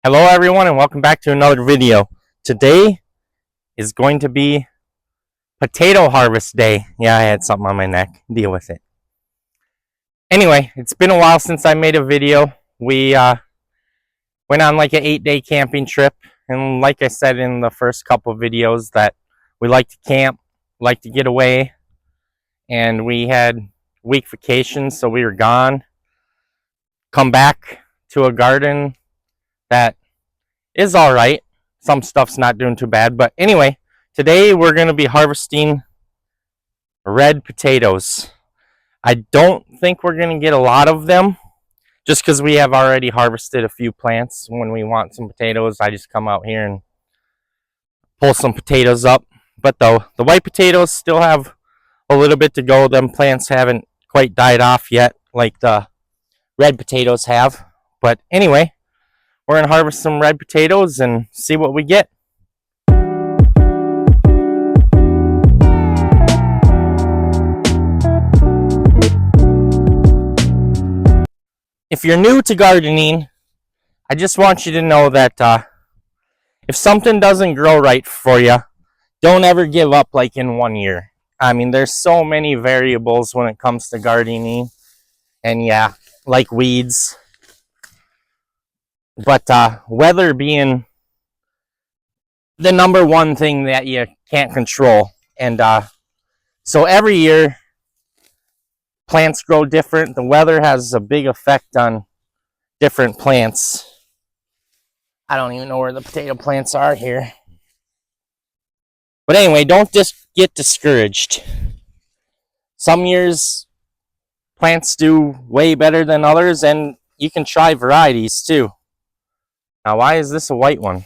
Hello everyone and welcome back to another video. Today is going to be potato harvest day. Yeah, I had something on my neck. Deal with it. Anyway, it's been a while since I made a video. We went on like an 8-day camping trip, and like I said in the first couple videos that we like to camp, like to get away, and we had week vacations, so we were gone. Come back to a garden that is all right. Some stuff's not doing too bad, but anyway, today we're going to be harvesting red potatoes. I don't think we're going to get a lot of them just because we have already harvested a few plants. When we want some potatoes, I just come out here and pull some potatoes up. But though the white potatoes still have a little bit to go. Them plants haven't quite died off yet like the red potatoes have. But anyway, we're going to harvest some red potatoes and see what we get. If you're new to gardening, I just want you to know that if something doesn't grow right for you, don't ever give up like in 1 year. I mean, there's so many variables when it comes to gardening, and yeah, like weeds. But weather being the number one thing that you can't control. And so every year, plants grow different. The weather has a big effect on different plants. I don't even know where the potato plants are here. But anyway, don't just get discouraged. Some years, plants do way better than others, and you can try varieties too. Now, why is this a white one?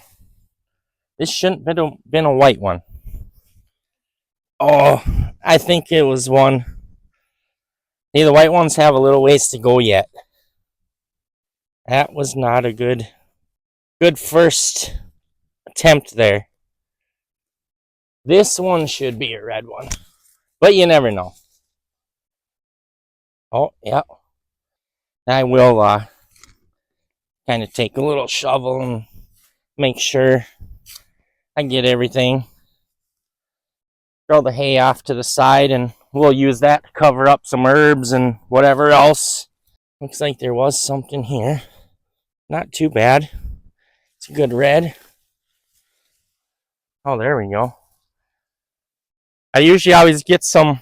This shouldn't have been a white one. Oh, I think it was one. See, the white ones have a little ways to go yet. That was not a good first attempt there. This one should be a red one, but you never know. Oh, yeah. I will kind of take a little shovel and make sure I get everything. Throw the hay off to the side, and we'll use that to cover up some herbs and whatever else. Looks like there was something here. Not too bad. It's a good red. Oh, there we go. I usually always get some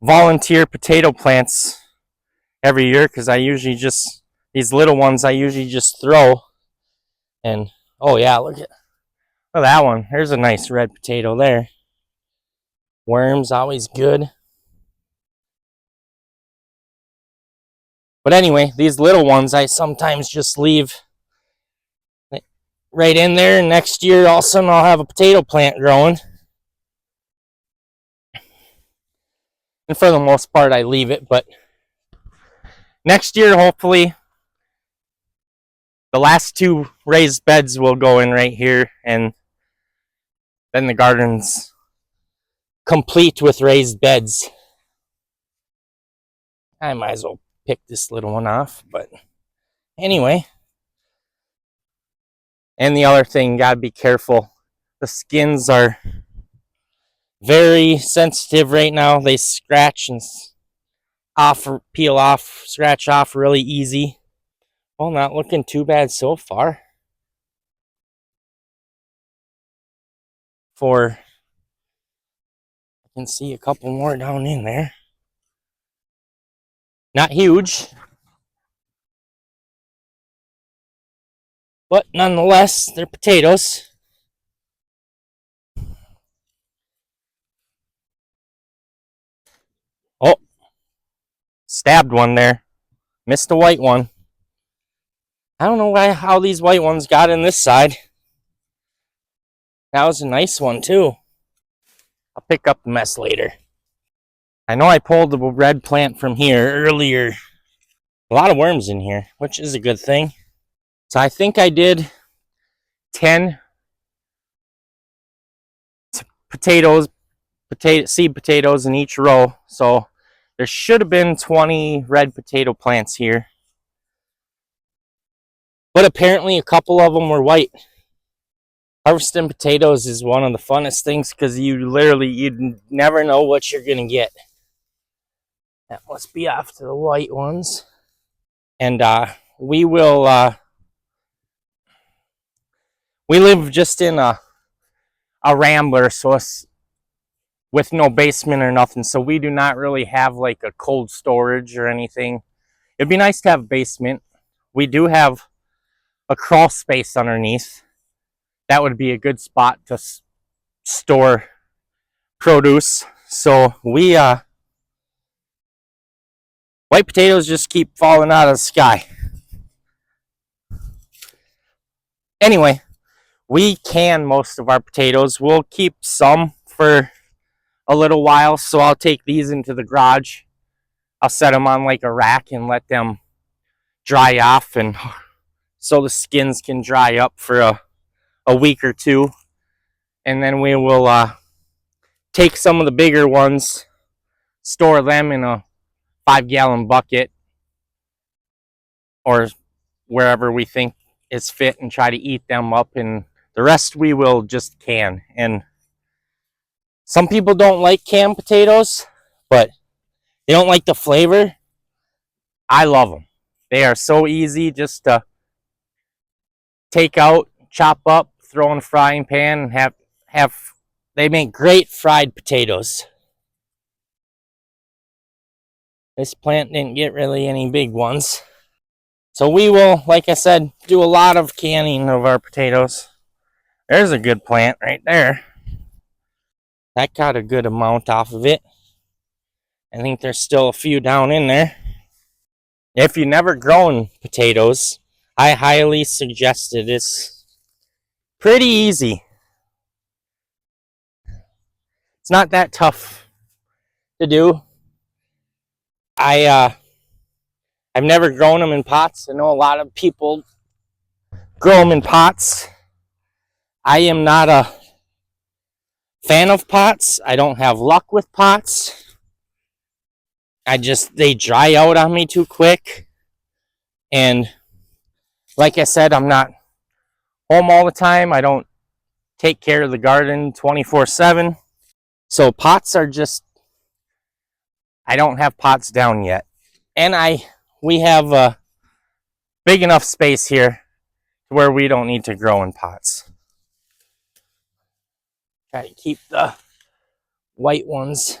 volunteer potato plants every year because I usually just, these little ones I usually just throw. And oh yeah, look at that one. There's a nice red potato there. Worms, always good. But anyway, these little ones I sometimes just leave right in there, and next year all of a sudden I'll have a potato plant growing. And for the most part I leave it, but next year hopefully the last 2 raised beds will go in right here, and then the garden's complete with raised beds. I might as well pick this little one off, but anyway. And the other thing, gotta be careful. The skins are very sensitive right now. They scratch and peel off, scratch off really easy. Well, not looking too bad so far. I can see a couple more down in there. Not huge, but nonetheless, they're potatoes. Oh, stabbed one there. Missed a white one. I don't know how these white ones got in this side. That was a nice one too. I'll pick up the mess later. I know I pulled the red plant from here earlier. A lot of worms in here, which is a good thing. So I think I did 10 seed potatoes in each row. So there should have been 20 red potato plants here. But apparently a couple of them were white. Harvesting potatoes is one of the funnest things because you never know what you're going to get. That must be off to the white ones. And we live just in a rambler, so it's with no basement or nothing, so we do not really have like a cold storage or anything. It'd be nice to have a basement. We do have a crawl space underneath. That would be a good spot to store produce. So we white potatoes just keep falling out of the sky. Anyway, we can most of our potatoes. We'll keep some for a little while, so I'll take these into the garage. I'll set them on like a rack and let them dry off, and so the skins can dry up for a week or two, and then we will take some of the bigger ones, store them in a 5-gallon bucket or wherever we think is fit, and try to eat them up, and the rest we will just can. And some people don't like canned potatoes, but they don't like the flavor. I love them. They are so easy just to take out, chop up, throw in a frying pan, and have they make great fried potatoes. This plant didn't get really any big ones. So we will, like I said, do a lot of canning of our potatoes. There's a good plant right there. That got a good amount off of it. I think there's still a few down in there. If you've never grown potatoes, I highly suggest it. It's pretty easy. It's not that tough to do. I've never grown them in pots. I know a lot of people grow them in pots. I am not a fan of pots. I don't have luck with pots. They dry out on me too quick. And like I said, I'm not home all the time. I don't take care of the garden 24/7. So pots are just, I don't have pots down yet. And we have a big enough space here where we don't need to grow in pots. Try to keep the white ones.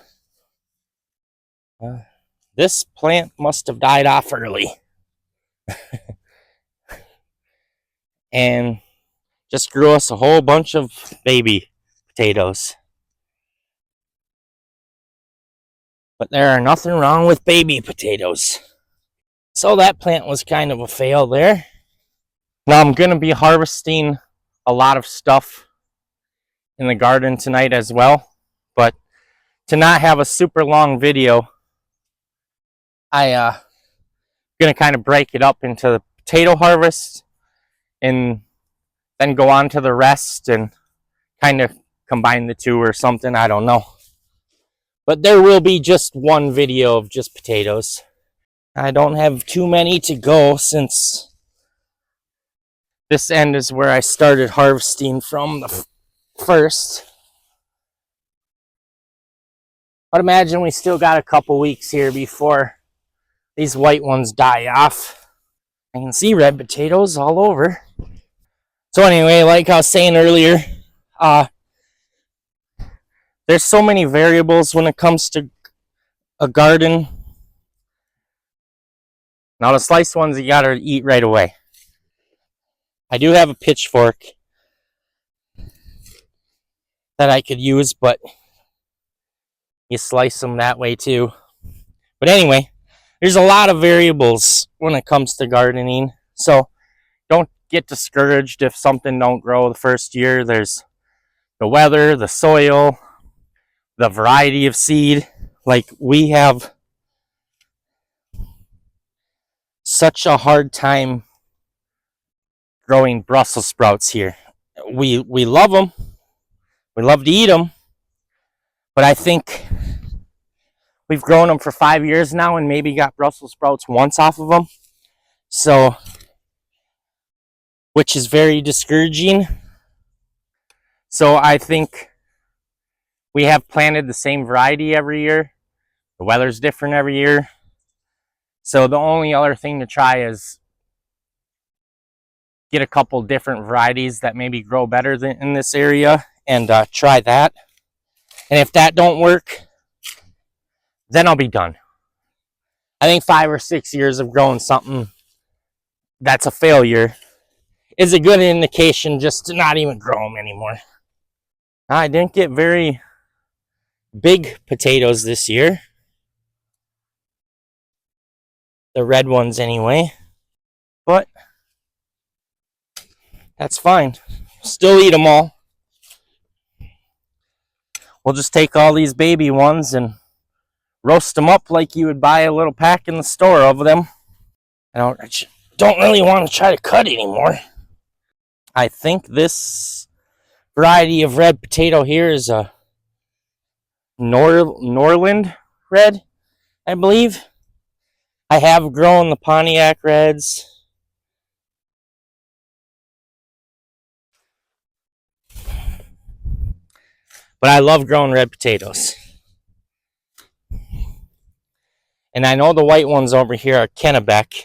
This plant must have died off early. And just grew us a whole bunch of baby potatoes. But there are nothing wrong with baby potatoes. So that plant was kind of a fail there. Now I'm going to be harvesting a lot of stuff in the garden tonight as well. But to not have a super long video, I'm going to kind of break it up into the potato harvest and then go on to the rest and kind of combine the two or something. I don't know. But there will be just one video of just potatoes. I don't have too many to go since this end is where I started harvesting from the first. But imagine we still got a couple weeks here before these white ones die off. I can see red potatoes all over. So anyway, like I was saying earlier, there's so many variables when it comes to a garden. Now the sliced ones you gotta eat right away. I do have a pitchfork that I could use, but you slice them that way too. But anyway, there's a lot of variables when it comes to gardening. So don't get discouraged if something don't grow the first year. There's the weather, the soil, the variety of seed. Like we have such a hard time growing Brussels sprouts here. We love them. We love to eat them. But I think we've grown them for 5 years now and maybe got Brussels sprouts once off of them. So which is very discouraging. So I think we have planted the same variety every year. The weather's different every year. So the only other thing to try is get a couple different varieties that maybe grow better than in this area and try that. And if that don't work, then I'll be done. I think 5 or 6 years of growing something that's a failure is a good indication just to not even grow them anymore. I didn't get very big potatoes this year. The red ones anyway. But that's fine. Still eat them all. We'll just take all these baby ones and roast them up like you would buy a little pack in the store of them. I don't really want to try to cut anymore. I think this variety of red potato here is a Norland red, I believe. I have grown the Pontiac Reds. But I love growing red potatoes. And I know the white ones over here are Kennebec.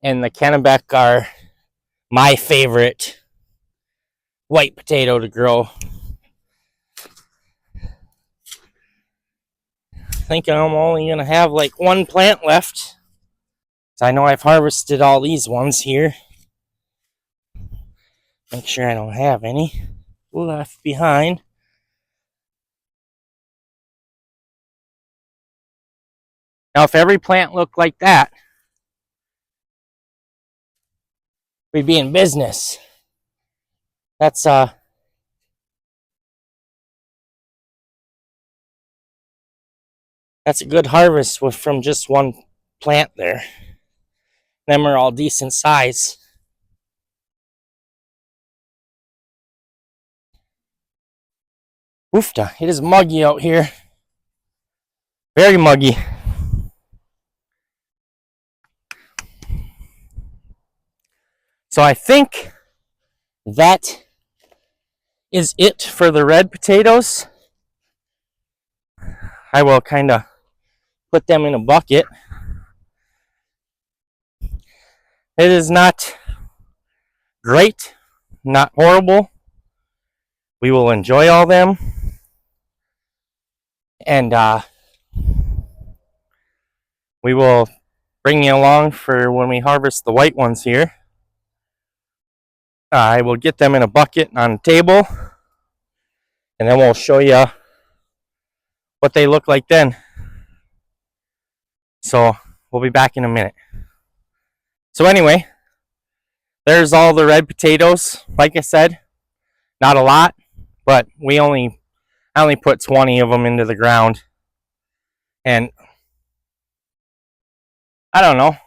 And the Kennebec are my favorite white potato to grow. I think I'm only going to have like one plant left. So I know I've harvested all these ones here. Make sure I don't have any left behind. Now, if every plant looked like that, we'd be in business. That's a good harvest from just one plant there. Them are all decent size. Oofta, it is muggy out here. Very muggy. So I think that is it for the red potatoes. I will kind of put them in a bucket. It is not great, not horrible. We will enjoy all them. And we will bring you along for when we harvest the white ones here. I will get them in a bucket on a table, and then we'll show you what they look like then. So we'll be back in a minute. So anyway, there's all the red potatoes. Like I said, not a lot, but I only put 20 of them into the ground. And I don't know,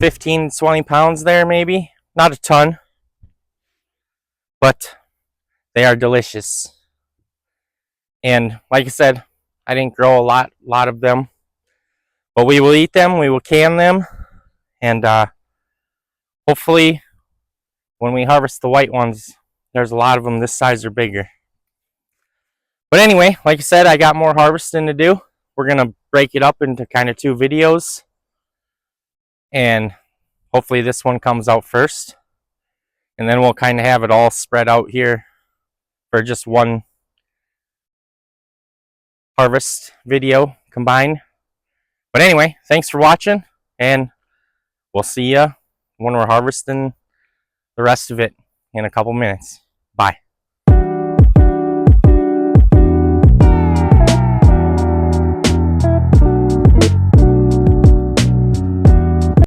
15, 20 pounds there maybe. Not a ton, but they are delicious. And like I said, I didn't grow a lot of them, but we will eat them, we will can them, and hopefully when we harvest the white ones, there's a lot of them this size or bigger. But anyway, like I said, I got more harvesting to do. We're going to break it up into kind of 2 videos, and hopefully this one comes out first, and then we'll kind of have it all spread out here for just one harvest video combined. But anyway, thanks for watching, and we'll see you when we're harvesting the rest of it in a couple minutes. Bye.